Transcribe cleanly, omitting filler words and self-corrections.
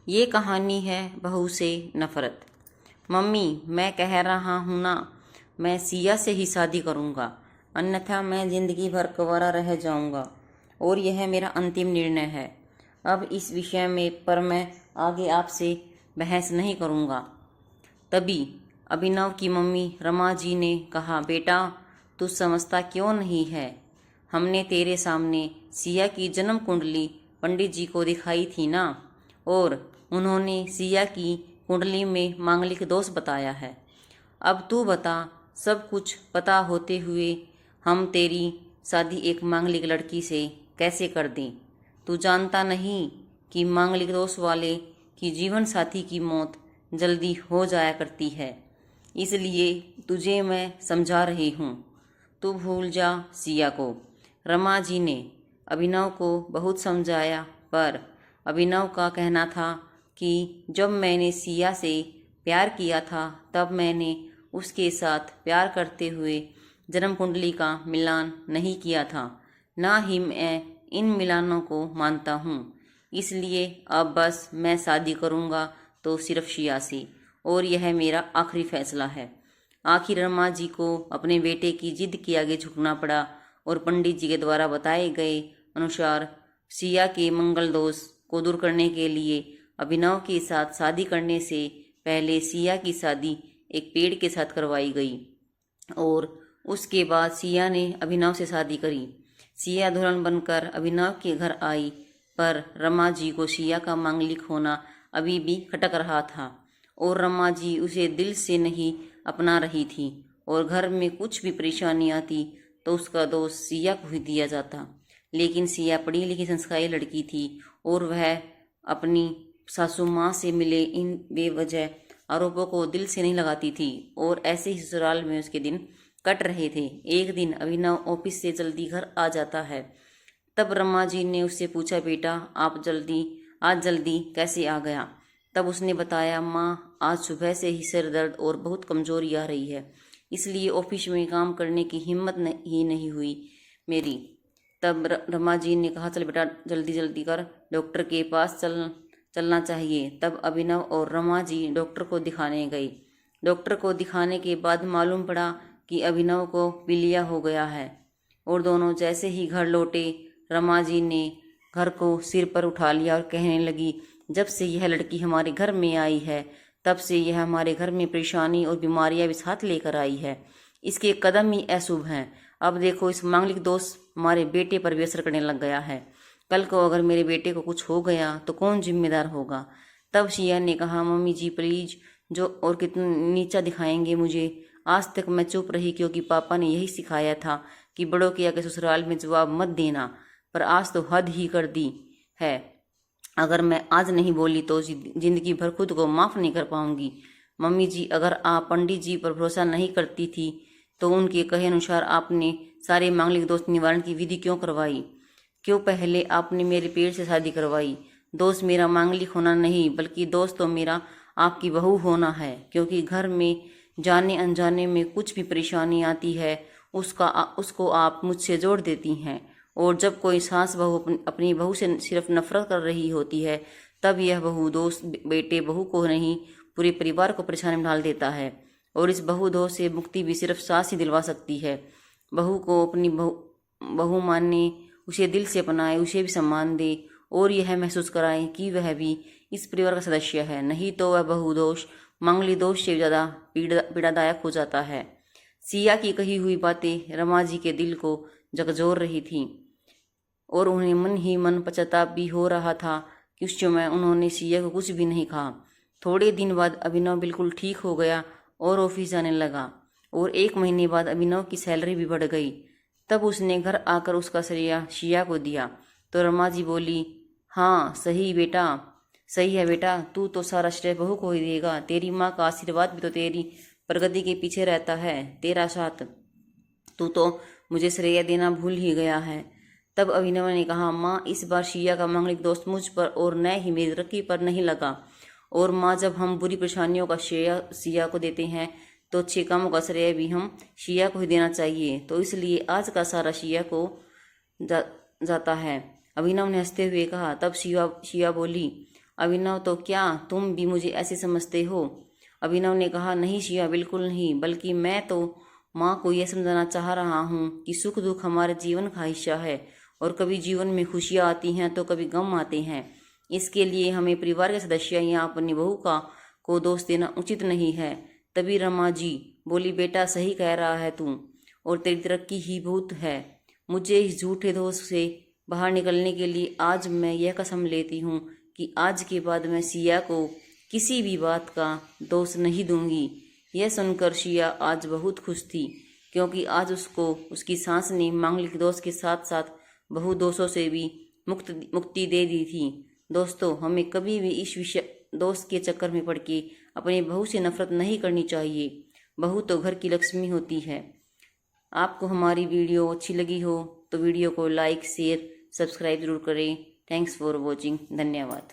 ये कहानी है बहू से नफरत। मम्मी, मैं कह रहा हूँ ना, मैं सिया से ही शादी करूँगा, अन्यथा मैं ज़िंदगी भर कुंवारा रह जाऊँगा और यह मेरा अंतिम निर्णय है। अब इस विषय में पर मैं आगे आपसे बहस नहीं करूँगा। तभी अभिनव की मम्मी रमा जी ने कहा, बेटा तू समझता क्यों नहीं है? हमने तेरे सामने सिया की जन्म कुंडली पंडित जी को दिखाई थी ना, और उन्होंने सिया की कुंडली में मांगलिक दोष बताया है। अब तू बता, सब कुछ पता होते हुए हम तेरी शादी एक मांगलिक लड़की से कैसे कर दें? तू जानता नहीं कि मांगलिक दोष वाले की जीवन साथी की मौत जल्दी हो जाया करती है। इसलिए तुझे मैं समझा रही हूँ, तू भूल जा सिया को। रमा जी ने अभिनव को बहुत समझाया, पर अभिनव का कहना था कि जब मैंने सिया से प्यार किया था तब मैंने उसके साथ प्यार करते हुए जन्म कुंडली का मिलान नहीं किया था, ना ही मैं इन मिलानों को मानता हूँ। इसलिए अब बस मैं शादी करूँगा तो सिर्फ सिया से, और यह मेरा आखिरी फैसला है। आखिर रमा जी को अपने बेटे की जिद के आगे झुकना पड़ा और पंडित जी के द्वारा बताए गए अनुसार सिया के मंगल दोष को दूर करने के लिए अभिनव के साथ शादी करने से पहले सिया की शादी एक पेड़ के साथ करवाई गई, और उसके बाद सिया ने अभिनव से शादी करी। सिया दुल्हन बनकर अभिनव के घर आई, पर रमा जी को सिया का मांगलिक होना अभी भी खटक रहा था और रमा जी उसे दिल से नहीं अपना रही थी, और घर में कुछ भी परेशानी आती तो उसका दोष सिया को ही दिया जाता। लेकिन सिया पढ़ी लिखी संस्कारी लड़की थी और वह अपनी सासू माँ से मिले इन बेवजह आरोपों को दिल से नहीं लगाती थी, और ऐसे ही ससुराल में उसके दिन कट रहे थे। एक दिन अभिनव ऑफिस से जल्दी घर आ जाता है। तब रमा जी ने उससे पूछा, बेटा आप आज जल्दी कैसे आ गया? तब उसने बताया, माँ आज सुबह से ही सिर दर्द और बहुत कमजोरी आ रही है, इसलिए ऑफिस में काम करने की हिम्मत ही नहीं हुई मेरी। तब रमा जी ने कहा, चल बेटा जल्दी जल्दी कर, डॉक्टर के पास चलना चाहिए। तब अभिनव और रमा जी डॉक्टर को दिखाने गए। डॉक्टर को दिखाने के बाद मालूम पड़ा कि अभिनव को पीलिया हो गया है, और दोनों जैसे ही घर लौटे रमा जी ने घर को सिर पर उठा लिया और कहने लगी, जब से यह लड़की हमारे घर में आई है तब से यह हमारे घर में परेशानी और बीमारियां भी साथ लेकर आई है। इसके कदम ही अशुभ हैं। अब देखो, इस मांगलिक दोष हमारे बेटे पर भी असर करने लग गया है। कल को अगर मेरे बेटे को कुछ हो गया तो कौन जिम्मेदार होगा? तब सिया ने कहा, मम्मी जी प्लीज, जो और कितना नीचा दिखाएंगे मुझे? आज तक मैं चुप रही क्योंकि पापा ने यही सिखाया था कि बड़ों के आगे ससुराल में जवाब मत देना, पर आज तो हद ही कर दी है। अगर मैं आज नहीं बोली तो जिंदगी भर खुद को माफ नहीं कर पाऊंगी। मम्मी जी, अगर आप पंडित जी पर भरोसा नहीं करती थी तो उनके कहे अनुसार आपने सारे मांगलिक दोष निवारण की विधि क्यों करवाई? क्यों पहले आपने मेरे पेड़ से शादी करवाई? दोस्त मेरा मांगलिक होना नहीं, बल्कि दोस्त तो मेरा आपकी बहू होना है, क्योंकि घर में जाने अनजाने में कुछ भी परेशानी आती है उसको आप मुझसे जोड़ देती हैं, और जब कोई सास बहू अपनी बहू से सिर्फ नफरत कर रही होती है तब यह बहू दोस्त बेटे बहू को नहीं पूरे परिवार को परेशानी में डाल देता है, और इस बहू दोष से मुक्ति भी सिर्फ सास ही दिलवा सकती है। बहू को अपनी बहू माने, उसे दिल से अपनाए, उसे भी सम्मान दे और यह महसूस कराए कि वह भी इस परिवार का सदस्य है, नहीं तो वह बहु दोष मांगली दोष से ज़्यादा पीड़ादायक हो जाता है। सिया की कही हुई बातें रमा जी के दिल को झकझोर रही थी, और उन्हें मन ही मन पश्चाताप भी हो रहा था कि उस समय उन्होंने सिया को कुछ भी नहीं कहा। थोड़े दिन बाद अभिनव बिल्कुल ठीक हो गया और ऑफिस जाने लगा, और 1 महीने बाद अभिनव की सैलरी भी बढ़ गई। तब उसने घर आकर उसका श्रेय सिया को दिया तो रमा जी बोली, हाँ सही है बेटा, तू तो सारा श्रेय बहू को ही देगा। तेरी माँ का आशीर्वाद भी तो तेरी प्रगति के पीछे रहता है, तेरा साथ। तू तो मुझे श्रेय देना भूल ही गया है। तब अभिनव ने कहा, माँ इस बार सिया का मांगलिक दोष मुझ पर और न ही मेरी तरक्की पर नहीं लगा, और माँ जब हम बुरी परेशानियों का श्रेय सिया को देते हैं तो अच्छे कामों का श्रेय भी हम सिया को ही देना चाहिए, तो इसलिए आज का सारा सिया को जाता है। अभिनव ने हंसते हुए कहा। तब सिया बोली, अभिनव, तो क्या तुम भी मुझे ऐसे समझते हो? अभिनव ने कहा, नहीं शिया, बिल्कुल नहीं, बल्कि मैं तो माँ को यह समझाना चाह रहा हूँ कि सुख दुख हमारे जीवन का हिस्सा है और कभी जीवन में खुशियाँ आती हैं तो कभी गम आते हैं। इसके लिए हमें परिवार के सदस्य या अपनी बहू को दोष देना उचित नहीं है। तभी रमा जी बोली, बेटा सही कह रहा है तू, और तेरी तरक्की ही बहुत है। मुझे इस झूठे दोष से बाहर निकलने के लिए आज मैं यह कसम लेती हूँ कि आज के बाद मैं सिया को किसी भी बात का दोष नहीं दूंगी। यह सुनकर सिया आज बहुत खुश थी, क्योंकि आज उसको उसकी सास ने मांगलिक दोष के साथ साथ बहु दोषों से भी मुक्ति दे दी थी। दोस्तों, हमें कभी भी इस विषय दोस्त के चक्कर में पड़ के अपनी बहू से नफरत नहीं करनी चाहिए। बहू तो घर की लक्ष्मी होती है। आपको हमारी वीडियो अच्छी लगी हो तो वीडियो को लाइक, शेयर, सब्सक्राइब जरूर करें। Thanks for watching. धन्यवाद।